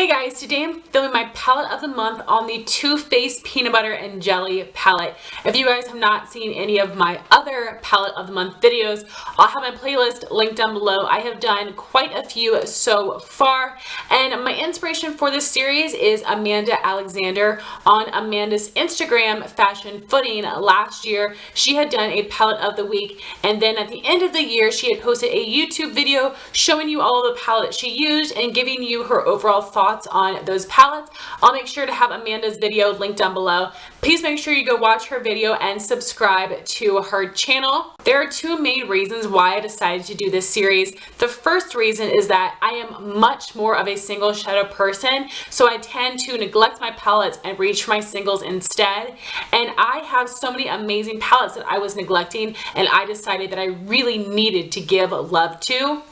Hey guys, today I'm filming my palette of the month on the Too Faced Peanut Butter and Jelly palette. If you guys have not seen any of my other palette of the month videos, I'll have my playlist linked down below. I have done quite a few so far, and my inspiration for this series is Amanda Alexander. On Amanda's Instagram Fashion Footing last year, she had done a palette of the week, and then at the end of the year, she had posted a YouTube video showing you all of the palette she used and giving you her overall thoughts on those palettes. I'll make sure to have Amanda's video linked down below. Please make sure you go watch her video and subscribe to her channel. There are two main reasons why I decided to do this series. The first reason is that I am much more of a single shadow person, so I tend to neglect my palettes and reach for my singles instead. And I have so many amazing palettes that I was neglecting, and I decided that I really needed to give love to.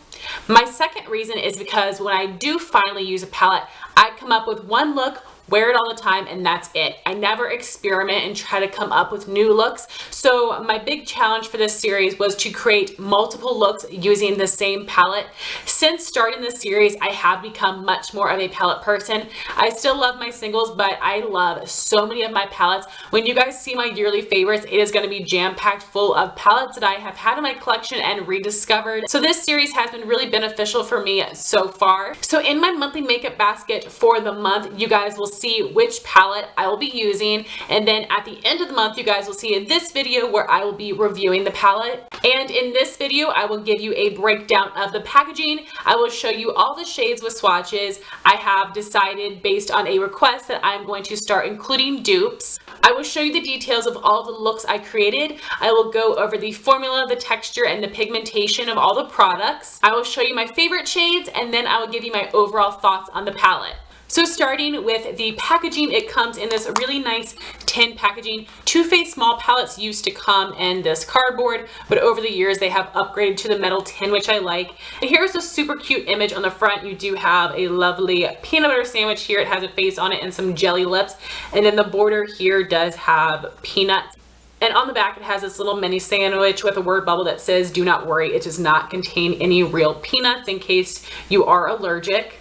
My second reason is because when I do finally use a palette, I come up with one look, wear it all the time, and that's it. I never experiment and try to come up with new looks. So my big challenge for this series was to create multiple looks using the same palette. Since starting this series, I have become much more of a palette person. I still love my singles, but I love so many of my palettes. When you guys see my yearly favorites, it is going to be jam-packed full of palettes that I have had in my collection and rediscovered. So this series has been really beneficial for me so far. So in my monthly makeup basket for the month, you guys will see which palette I will be using, and then at the end of the month you guys will see this video where I will be reviewing the palette. And in this video I will give you a breakdown of the packaging. I will show you all the shades with swatches. I have decided based on a request that I'm going to start including dupes. I will show you the details of all the looks I created. I will go over the formula, the texture, and the pigmentation of all the products. I will show you my favorite shades, and then I will give you my overall thoughts on the palette. So starting with the packaging, it comes in this really nice tin packaging. Too Faced small palettes used to come in this cardboard, but over the years they have upgraded to the metal tin, which I like. And here's a super cute image on the front. You do have a lovely peanut butter sandwich here. It has a face on it and some jelly lips. And then the border here does have peanuts. And on the back it has this little mini sandwich with a word bubble that says, "Do not worry, it does not contain any real peanuts," in case you are allergic.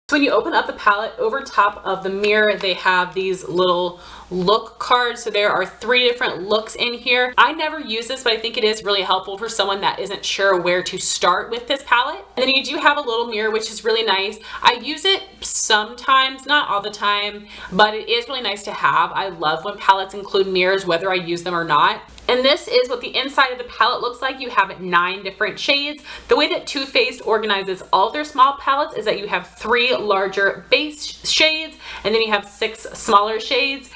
So when you open up the palette, over top of the mirror, they have these little look cards. So there are 3 different looks in here. I never use this, but I think it is really helpful for someone that isn't sure where to start with this palette. And then you do have a little mirror, which is really nice. I use it sometimes, not all the time, but it is really nice to have. I love when palettes include mirrors, whether I use them or not. And this is what the inside of the palette looks like. You have 9 different shades. The way that Too Faced organizes all their small palettes is that you have 3 larger base shades, and then you have 6 smaller shades.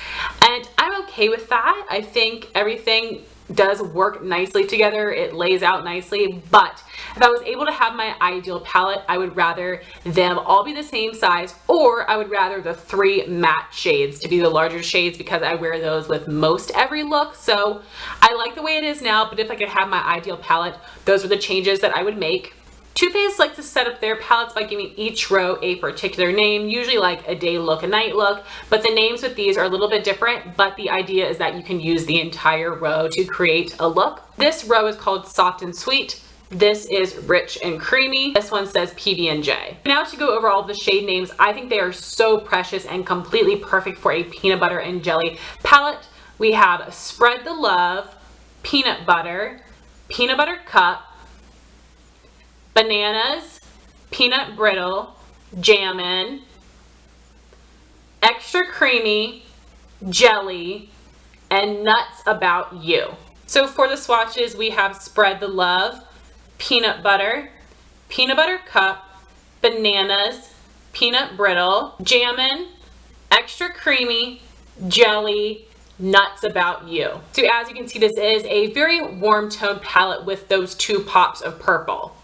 And I'm okay with that. I think everything does work nicely together. It lays out nicely, but if I was able to have my ideal palette, I would rather them all be the same size, or I would rather the 3 matte shades to be the larger shades because I wear those with most every look. So I like the way it is now, but if I could have my ideal palette, those are the changes that I would make. Too Faced likes to set up their palettes by giving each row a particular name, usually like a day look, a night look, but the names with these are a little bit different, but the idea is that you can use the entire row to create a look. This row is called Soft and Sweet. This is Rich and Creamy. This one says PB&J. Now to go over all of the shade names, I think they are so precious and completely perfect for a peanut butter and jelly palette. We have Spread the Love, Peanut Butter Cup, Bananas, Peanut Brittle, Jammin', Extra Creamy, Jelly, and Nuts About You. So for the swatches, we have Spread the Love, Peanut Butter Cup, Bananas, Peanut Brittle, Jammin', Extra Creamy, Jelly, Nuts About You. So as you can see, this is a very warm tone palette with those 2 pops of purple.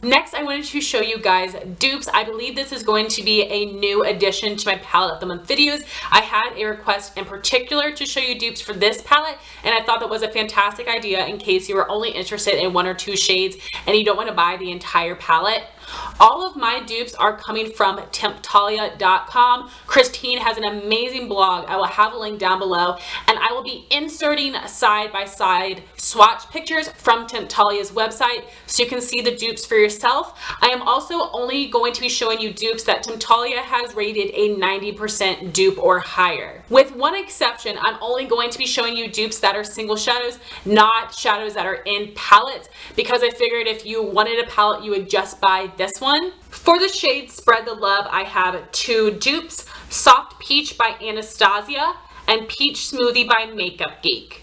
Next, I wanted to show you guys dupes. I believe this is going to be a new addition to my palette of the month videos. I had a request in particular to show you dupes for this palette, and I thought that was a fantastic idea in case you were only interested in 1 or 2 shades and you don't want to buy the entire palette. All of my dupes are coming from Temptalia.com. Christine has an amazing blog. I will have a link down below, and I will be inserting side-by-side swatch pictures from Temptalia's website so you can see the dupes for yourself. I am also only going to be showing you dupes that Temptalia has rated a 90% dupe or higher. With one exception, I'm only going to be showing you dupes that are single shadows, not shadows that are in palettes, because I figured if you wanted a palette, you would just buy this one. For the shade Spread the Love, I have two dupes, Soft Peach by Anastasia and Peach Smoothie by Makeup Geek.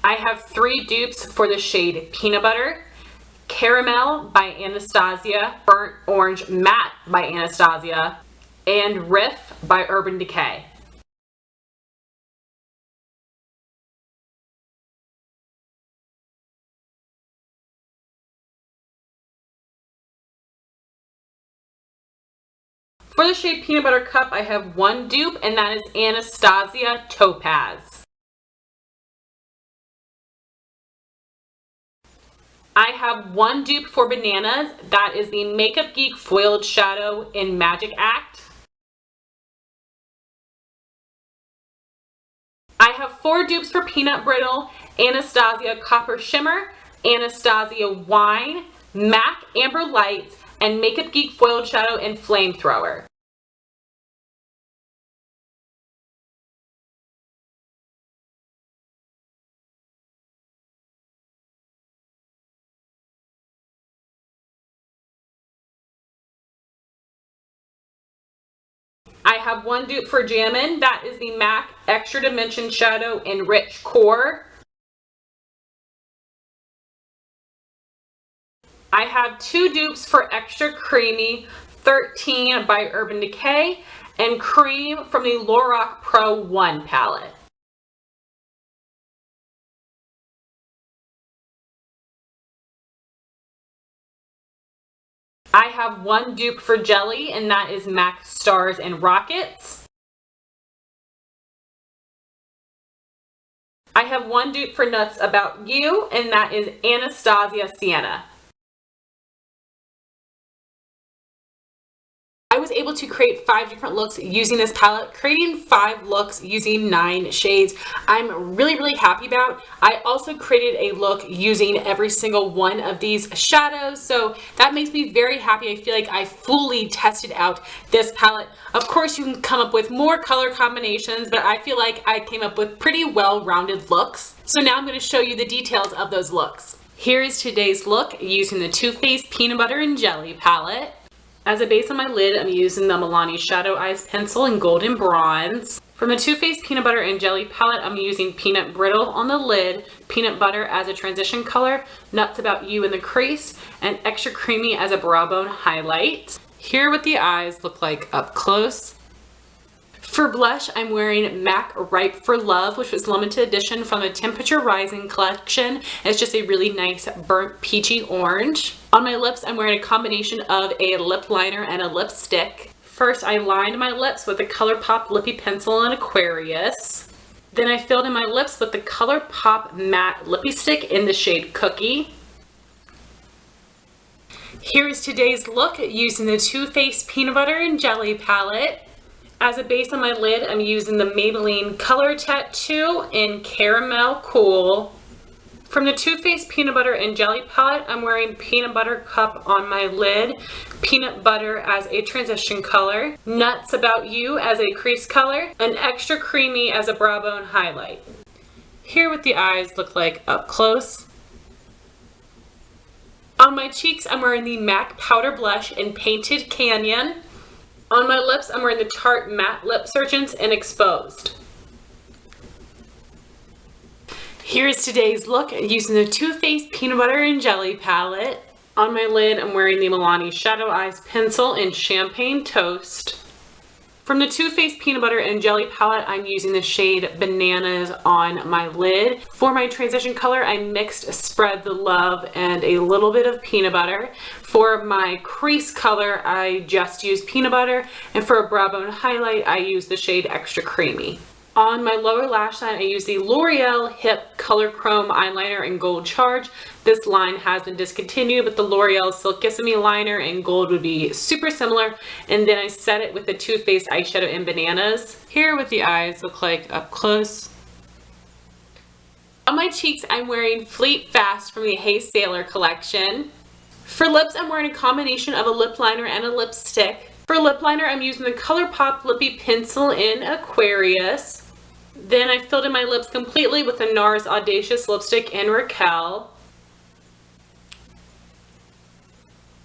I have three dupes for the shade Peanut Butter, Caramel by Anastasia, Burnt Orange Matte by Anastasia, and Riff by Urban Decay. For the shade Peanut Butter Cup, I have one dupe, and that is Anastasia Topaz. I have one dupe for Bananas, that is the Makeup Geek Foiled Shadow in Magic Act. I have four dupes for Peanut Brittle, Anastasia Copper Shimmer, Anastasia Wine, MAC Amber Lights, and Makeup Geek Foiled Shadow in Flamethrower. I have one dupe for Jammin', that is the MAC Extra Dimension Shadow in Rich Core. I have two dupes for Extra Creamy, 13 by Urban Decay, and Cream from the Lorac Pro 1 palette. I have one dupe for Jelly, and that is MAC Stars and Rockets. I have one dupe for Nuts About You, and that is Anastasia Sienna. I was able to create 5 different looks using this palette, creating 5 looks using 9 shades. I'm really happy about. I also created a look using every single one of these shadows, so that makes me very happy. I feel like I fully tested out this palette. Of course, you can come up with more color combinations, but I feel like I came up with pretty well-rounded looks. So now I'm going to show you the details of those looks. Here is today's look using the Too Faced Peanut Butter and Jelly palette. As a base on my lid, I'm using the Milani Shadow Eyes Pencil in Golden Bronze. From the Too Faced Peanut Butter and Jelly palette, I'm using Peanut Brittle on the lid, Peanut Butter as a transition color, Nuts About You in the crease, and Extra Creamy as a brow bone highlight. Here are what the eyes look like up close. For blush, I'm wearing MAC Ripe for Love, which was limited edition from the Temperature Rising collection. It's just a really nice burnt peachy orange. On my lips, I'm wearing a combination of a lip liner and a lipstick. First, I lined my lips with the ColourPop Lippie pencil in Aquarius. Then I filled in my lips with the ColourPop Matte Lippie Stick in the shade Cookie. Here's today's look using the Too Faced Peanut Butter and Jelly palette. As a base on my lid, I'm using the Maybelline Color Tattoo in Caramel Cool. From the Too Faced Peanut Butter and Jelly palette, I'm wearing Peanut Butter Cup on my lid, Peanut Butter as a transition color, Nuts About You as a crease color, and Extra Creamy as a brow bone highlight. Here what the eyes look like up close. On my cheeks, I'm wearing the MAC Powder Blush in Painted Canyon. On my lips, I'm wearing the Tarte Matte LipSurgence in Exposed. Here's today's look using the Too Faced Peanut Butter and Jelly palette. On my lid, I'm wearing the Milani Shadow Eyes Pencil in Champagne Toast. From the Too Faced Peanut Butter and Jelly palette, I'm using the shade Bananas on my lid. For my transition color, I mixed Spread the Love and a little bit of peanut butter. For my crease color, I just used peanut butter. And for a brow bone highlight, I used the shade Extra Creamy. On my lower lash line, I use the L'Oreal Hip Color Chrome Eyeliner in Gold Charge. This line has been discontinued, but the L'Oreal Silk Kiss-Me liner in gold would be super similar. And then I set it with the Too Faced eyeshadow in Bananas. Here what the eyes look like up close. On my cheeks, I'm wearing Fleet Fast from the Hey Sailor collection. For lips, I'm wearing a combination of a lip liner and a lipstick. For lip liner, I'm using the ColourPop Lippie pencil in Aquarius. Then I filled in my lips completely with the NARS Audacious lipstick in Raquel.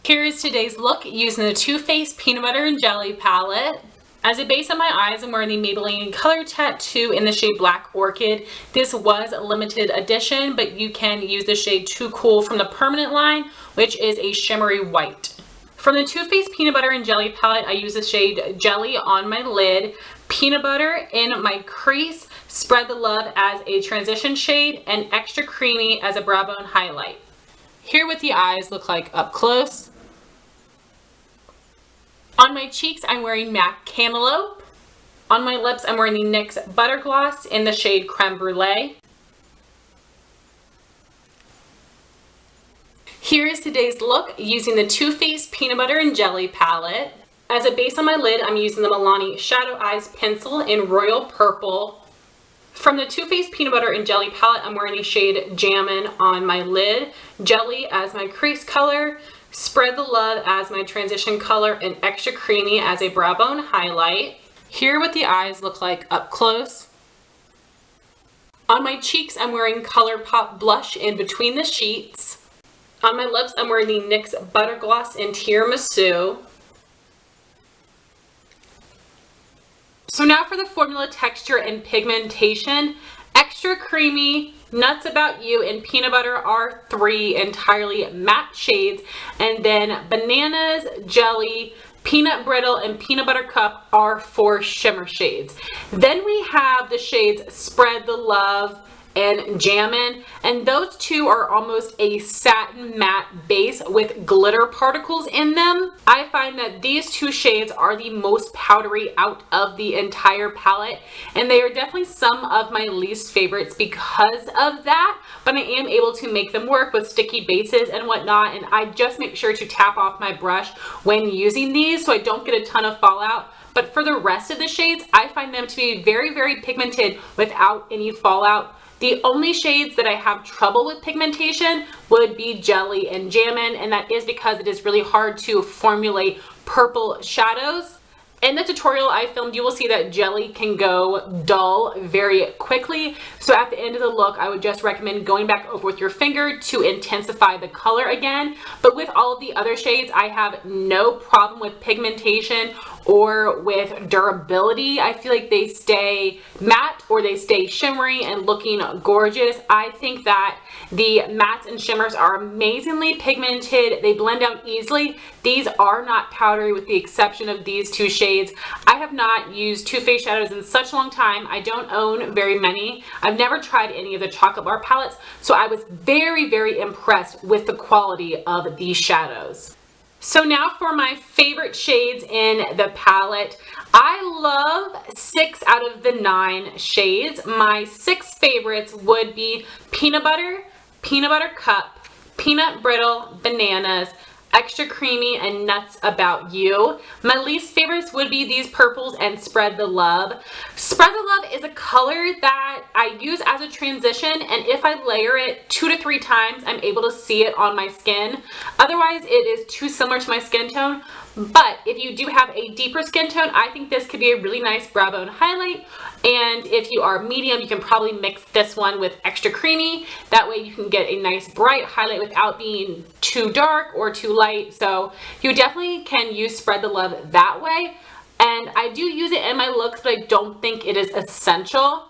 Here is today's look using the Too Faced Peanut Butter and Jelly palette. As a base on my eyes, I'm wearing the Maybelline Color Tattoo in the shade Black Orchid. This was a limited edition, but you can use the shade Too Cool from the Permanent line, which is a shimmery white. From the Too Faced Peanut Butter and Jelly palette, I use the shade Jelly on my lid, Peanut Butter in my crease, Spread the Love as a transition shade, and Extra Creamy as a brow bone highlight. Here what the eyes look like up close. On my cheeks, I'm wearing MAC Cantaloupe. On my lips, I'm wearing the NYX Butter Gloss in the shade Creme Brulee. Here is today's look using the Too Faced Peanut Butter and Jelly palette. As a base on my lid, I'm using the Milani Shadow Eyes pencil in Royal Purple. From the Too Faced Peanut Butter and Jelly palette, I'm wearing the shade Jammin' on my lid, Jelly as my crease color, Spread the Love as my transition color, and Extra Creamy as a brow bone highlight. Here what the eyes look like up close. On my cheeks, I'm wearing ColourPop blush in Between the Sheets. On my lips, I'm wearing the NYX Butter Gloss in Tiramisu. So now for the formula, texture, and pigmentation. Extra Creamy, Nuts About You, and Peanut Butter are 3 entirely matte shades. And then Bananas, Jelly, Peanut Brittle, and Peanut Butter Cup are 4 shimmer shades. Then we have the shades Spread the Love and Jammin', and those two are almost a satin matte base with glitter particles in them. I find that these 2 shades are the most powdery out of the entire palette, and they are definitely some of my least favorites because of that, but I am able to make them work with sticky bases and whatnot, and I just make sure to tap off my brush when using these so I don't get a ton of fallout. But for the rest of the shades, I find them to be very, very pigmented without any fallout. The only shades that I have trouble with pigmentation would be Jelly and Jammin', and that is because it is really hard to formulate purple shadows. In the tutorial I filmed, you will see that Jelly can go dull very quickly. So at the end of the look, I would just recommend going back over with your finger to intensify the color again. But with all of the other shades, I have no problem with pigmentation or with durability. I feel like they stay matte or they stay shimmery and looking gorgeous. I think that the mattes and shimmers are amazingly pigmented. They blend out easily. These are not powdery with the exception of these 2 shades. I have not used Too Faced shadows in such a long time. I don't own very many. I've never tried any of the chocolate bar palettes, so I was very, very impressed with the quality of these shadows. So now for my favorite shades in the palette. I love 6 out of the 9 shades. My 6 favorites would be Peanut Butter, Peanut Butter Cup, Peanut Brittle, Bananas, Extra Creamy, and Nuts About You. My least favorites would be these purples and Spread the Love. Spread the Love is a color that I use as a transition, and if I layer it 2 to 3 times, I'm able to see it on my skin. Otherwise, it is too similar to my skin tone. But if you do have a deeper skin tone, I think this could be a really nice brow bone highlight. And if you are medium, you can probably mix this one with Extra Creamy. That way you can get a nice bright highlight without being too dark or too light. So you definitely can use Spread the Love that way. And I do use it in my looks, but I don't think it is essential.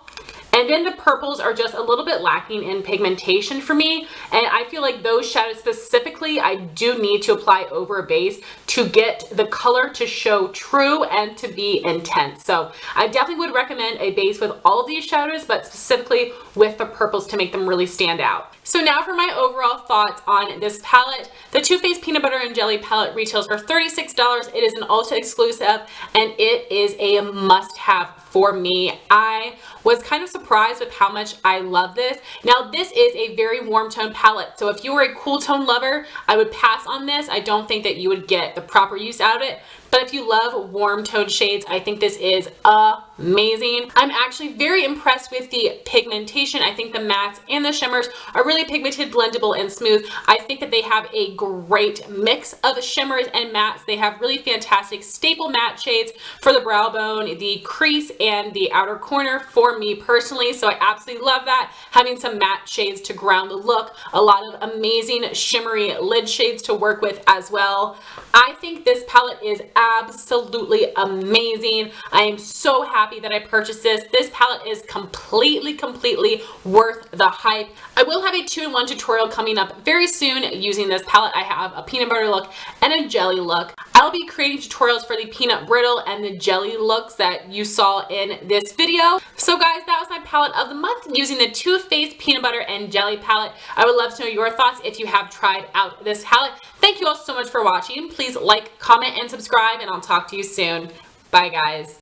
And then the purples are just a little bit lacking in pigmentation for me. And I feel like those shadows specifically, I do need to apply over a base to get the color to show true and to be intense. So I definitely would recommend a base with all of these shadows, but specifically with the purples to make them really stand out. So now for my overall thoughts on this palette. The Too Faced Peanut Butter and Jelly palette retails for $36. It is an Ulta exclusive, and it is a must-have for me. I was kind of surprised with how much I love this. Now this is a very warm tone palette, so if you were a cool tone lover, I would pass on this. I don't think that you would get the proper use out of it. But if you love warm tone shades, I think this is amazing. I'm actually very impressed with the pigmentation. I think the mattes and the shimmers are really pigmented, blendable, and smooth. I think that they have a great mix of shimmers and mattes. They have really fantastic staple matte shades for the brow bone, the crease, and the outer corner for me personally. So I absolutely love that. Having some matte shades to ground the look, a lot of amazing shimmery lid shades to work with as well. I think this palette is absolutely amazing. I am so happy that I purchased this. This palette is completely worth the hype. I will have a 2-in-1 tutorial coming up very soon using this palette. I have a peanut butter look and a jelly look. I'll be creating tutorials for the peanut brittle and the jelly looks that you saw in this video. So guys, that was my palette of the month using the Too Faced peanut butter and jelly palette. I would love to know your thoughts if you have tried out this palette. Thank you all so much for watching. Please like, comment, and subscribe, and I'll talk to you soon. Bye guys.